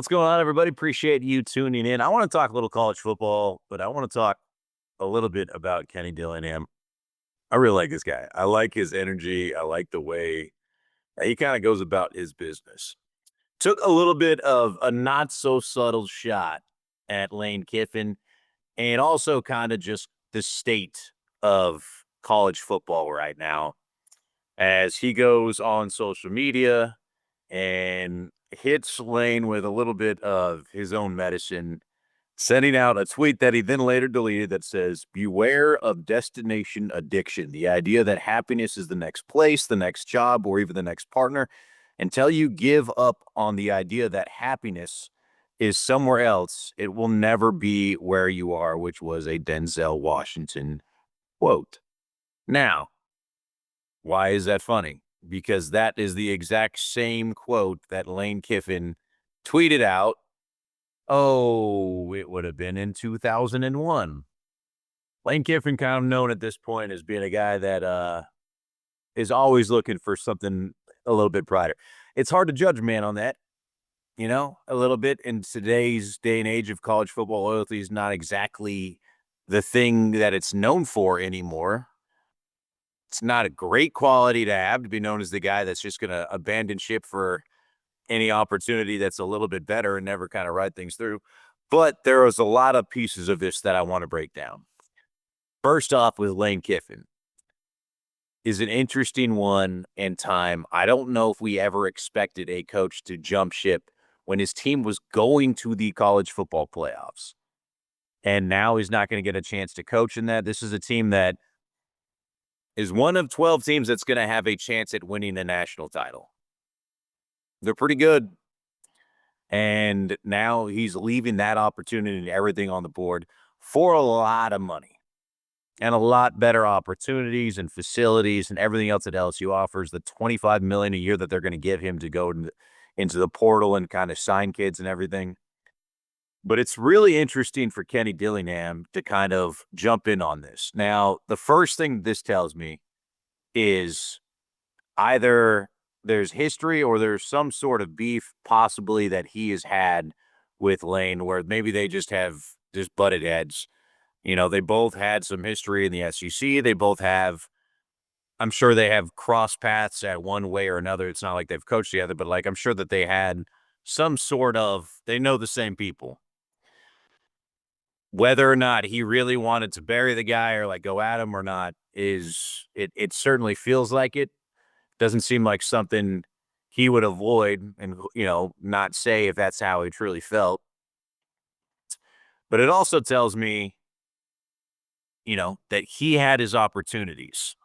What's going on, everybody? Appreciate you tuning in. I want to talk a little college football, but I want to talk a little bit about Kenny Dillingham. I really like this guy. I like his energy. I like the way he kind of goes about his business. Took a little bit of a not so subtle shot at Lane Kiffin and also kind of just the state of college football right now as he goes on social media and hits Lane with a little bit of his own medicine, sending out a tweet that he then later deleted that says, "Beware of destination addiction. The idea that happiness is the next place, the next job, or even the next partner. Until you give up on the idea that happiness is somewhere else, it will never be where you are," which was a Denzel Washington quote. Now, why is that funny? Because that is the exact same quote that Lane Kiffin tweeted out. Oh, it would have been in 2001. Lane Kiffin, kind of known at this point as being a guy that is always looking for something a little bit brighter. It's hard to judge a man on that, a little bit. In today's day and age of college football, loyalty is not exactly the thing that it's known for anymore. It's not a great quality to have, to be known as the guy that's just going to abandon ship for any opportunity that's a little bit better and never kind of ride things through. But there was a lot of pieces of this that I want to break down. First off, with Lane Kiffin is an interesting one in time. I don't know if we ever expected a coach to jump ship when his team was going to the college football playoffs. And now he's not going to get a chance to coach in that. This is a team that is one of 12 teams that's going to have a chance at winning the national title. They're pretty good. And now he's leaving that opportunity and everything on the board for a lot of money and a lot better opportunities and facilities and everything else that LSU offers. The $25 million a year that they're going to give him to go into the portal and kind of sign kids and everything. But it's really interesting for Kenny Dillingham to kind of jump in on this. Now, the first thing this tells me is either there's history or there's some sort of beef possibly that he has had with Lane where maybe they just butted heads. They both had some history in the SEC. They both have, I'm sure they have cross paths at one way or another. It's not like they've coached together, but I'm sure that they had some sort of, they know the same people. Whether or not he really wanted to bury the guy or go at him or not it certainly feels like it. Doesn't seem like something he would avoid and, not say if that's how he truly felt. But it also tells me, that he had his opportunities.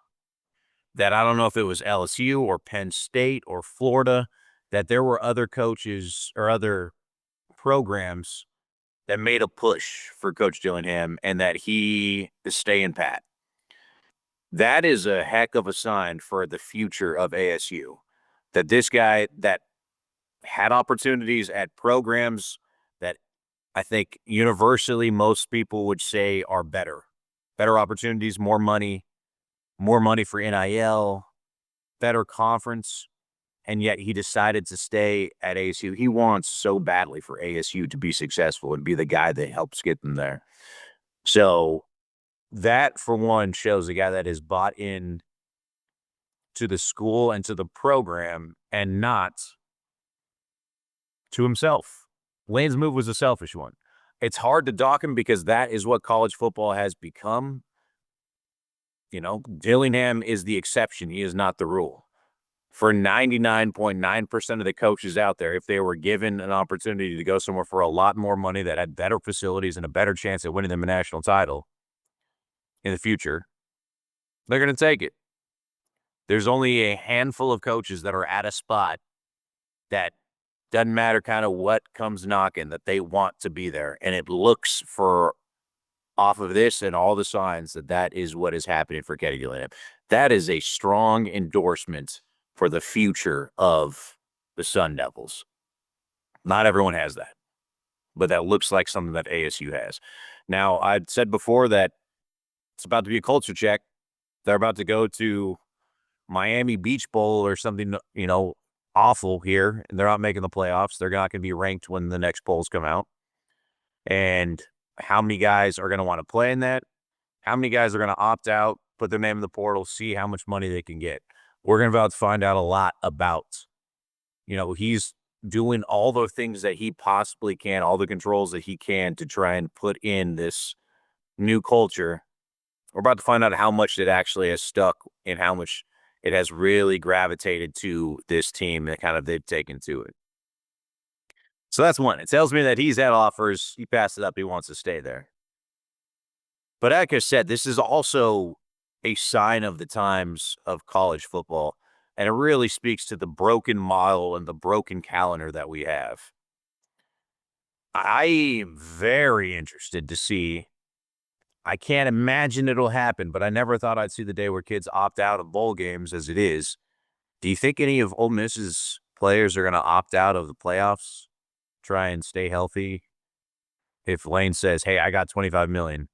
That I don't know if it was LSU or Penn State or Florida, that there were other coaches or other programs that made a push for Coach Dillingham and that he is staying pat. That is a heck of a sign for the future of ASU. That this guy that had opportunities at programs that I think universally most people would say are better. Better opportunities, more money for NIL, better conference, and yet he decided to stay at ASU. He wants so badly for ASU to be successful and be the guy that helps get them there. So that, for one, shows a guy that is bought in to the school and to the program and not to himself. Lane's move was a selfish one. It's hard to dock him because that is what college football has become. Dillingham is the exception. He is not the rule. For 99.9% of the coaches out there, if they were given an opportunity to go somewhere for a lot more money that had better facilities and a better chance at winning them a national title in the future, they're going to take it. There's only a handful of coaches that are at a spot that doesn't matter kind of what comes knocking, that they want to be there. And it looks for off of this and all the signs that is what is happening for Kenny Dillingham. That is a strong endorsement for the future of the Sun Devils. Not everyone has that, but that looks like something that ASU has. Now, I'd said before that it's about to be a culture check. They're about to go to Miami Beach Bowl or something, awful here and they're not making the playoffs, they're not going to be ranked when the next polls come out. And how many guys are going to want to play in that? How many guys are going to opt out, put their name in the portal, see how much money they can get? We're going to about to find out a lot about, he's doing all the things that he possibly can, all the controls that he can to try and put in this new culture. We're about to find out how much it actually has stuck and how much it has really gravitated to this team that kind of they've taken to it. So that's one. It tells me that he's had offers. He passed it up. He wants to stay there. But like I said, this is also a sign of the times of college football. And it really speaks to the broken model and the broken calendar that we have. I'm very interested to see. I can't imagine it'll happen, but I never thought I'd see the day where kids opt out of bowl games as it is. Do you think any of Ole Miss's players are going to opt out of the playoffs, try and stay healthy? If Lane says, "Hey, I got $25 million.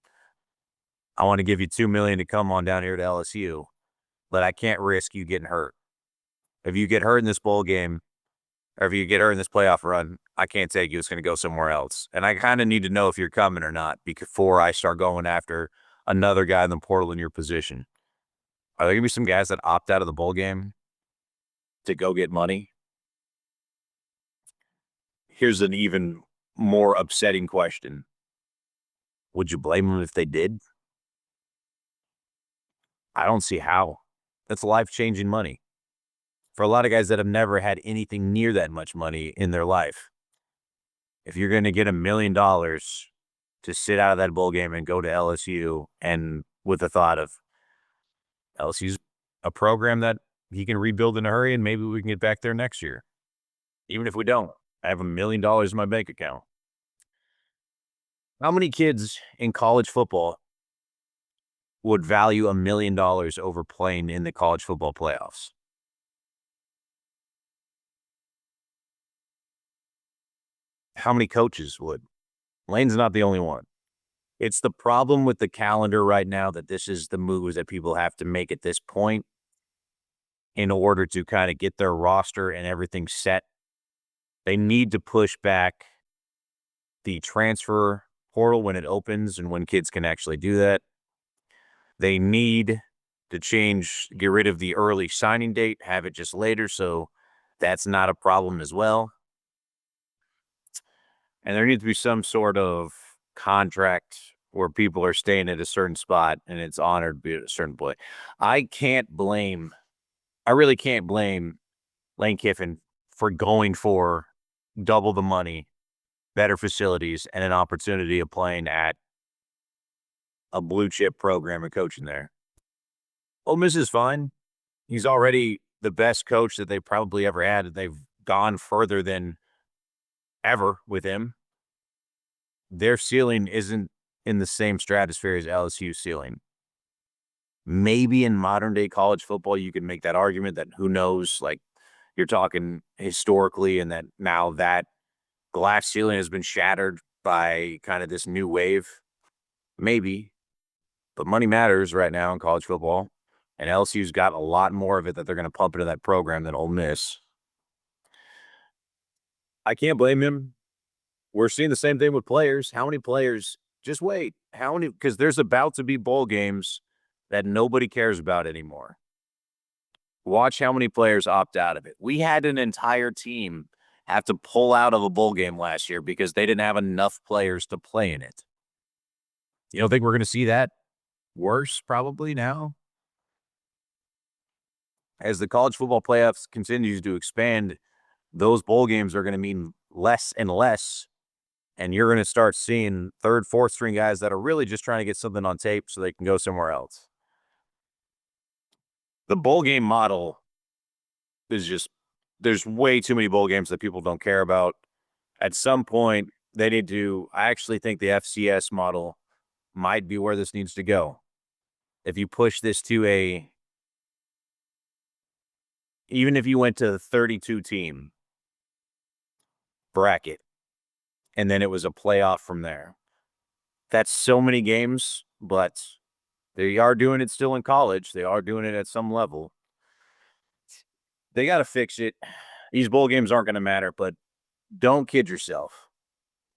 I want to give you $2 million to come on down here to LSU, but I can't risk you getting hurt. If you get hurt in this bowl game, or if you get hurt in this playoff run, I can't take you. It's going to go somewhere else. And I kind of need to know if you're coming or not before I start going after another guy in the portal in your position." Are there going to be some guys that opt out of the bowl game to go get money? Here's an even more upsetting question. Would you blame them if they did? I don't see how. That's life-changing money for a lot of guys that have never had anything near that much money in their life. If you're going to get $1 million to sit out of that bowl game and go to LSU, and with the thought of LSU's a program that he can rebuild in a hurry and maybe we can get back there next year. Even if we don't, I have $1 million in my bank account. How many kids in college football would value $1 million over playing in the college football playoffs? How many coaches would? Lane's not the only one. It's the problem with the calendar right now that this is the moves that people have to make at this point in order to kind of get their roster and everything set. They need to push back the transfer portal when it opens and when kids can actually do that. They need to get rid of the early signing date, have it just later, so that's not a problem as well. And there needs to be some sort of contract where people are staying at a certain spot and it's honored to be at a certain point. I really can't blame Lane Kiffin for going for double the money, better facilities, and an opportunity of playing at a blue chip program and coaching there. Ole Miss is fine. He's already the best coach that they probably ever had. They've gone further than ever with him. Their ceiling isn't in the same stratosphere as LSU's ceiling. Maybe in modern day college football, you can make that argument that who knows, like you're talking historically, and that now that glass ceiling has been shattered by kind of this new wave. Maybe, but money matters right now in college football, and LSU's got a lot more of it that they're going to pump into that program than Ole Miss. I can't blame him. We're seeing the same thing with players. How many players? Just wait. How many? Because there's about to be bowl games that nobody cares about anymore. Watch how many players opt out of it. We had an entire team have to pull out of a bowl game last year because they didn't have enough players to play in it. You don't think we're going to see that worse probably now? As the college football playoffs continues to expand, those bowl games are going to mean less and less. And you're going to start seeing third, fourth string guys that are really just trying to get something on tape so they can go somewhere else. The bowl game model is just, there's way too many bowl games that people don't care about. At some point, they need to, I actually think the FCS model might be where this needs to go. If you push this to even if you went to the 32 team bracket, and then it was a playoff from there. That's so many games, but they are doing it still in college. They are doing it at some level. They got to fix it. these bowl games aren't going to matter, but don't kid yourself.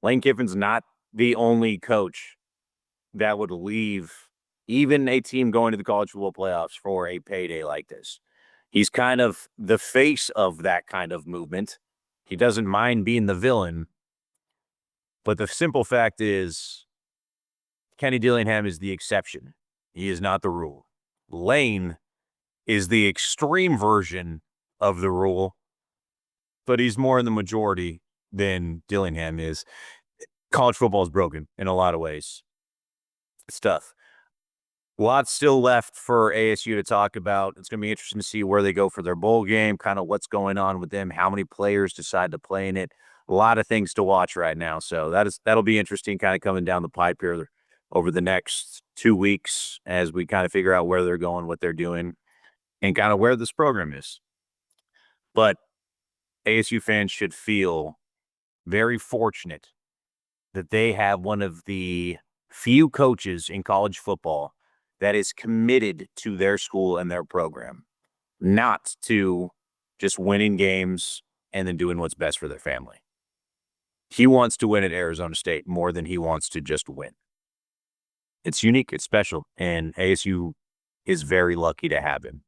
Lane Kiffin's not the only coach that would leave even a team going to the college football playoffs for a payday like this. He's kind of the face of that kind of movement. He doesn't mind being the villain. But the simple fact is, Kenny Dillingham is the exception. He is not the rule. Lane is the extreme version of the rule, but he's more in the majority than Dillingham is. College football is broken in a lot of ways. It's tough. Lots still left for ASU to talk about. It's going to be interesting to see where they go for their bowl game, kind of what's going on with them, how many players decide to play in it. A lot of things to watch right now. So that'll be interesting kind of coming down the pipe here over the next 2 weeks as we kind of figure out where they're going, what they're doing, and kind of where this program is. But ASU fans should feel very fortunate that they have one of the few coaches in college football that is committed to their school and their program, not to just winning games and then doing what's best for their family. He wants to win at Arizona State more than he wants to just win. It's unique, it's special, and ASU is very lucky to have him.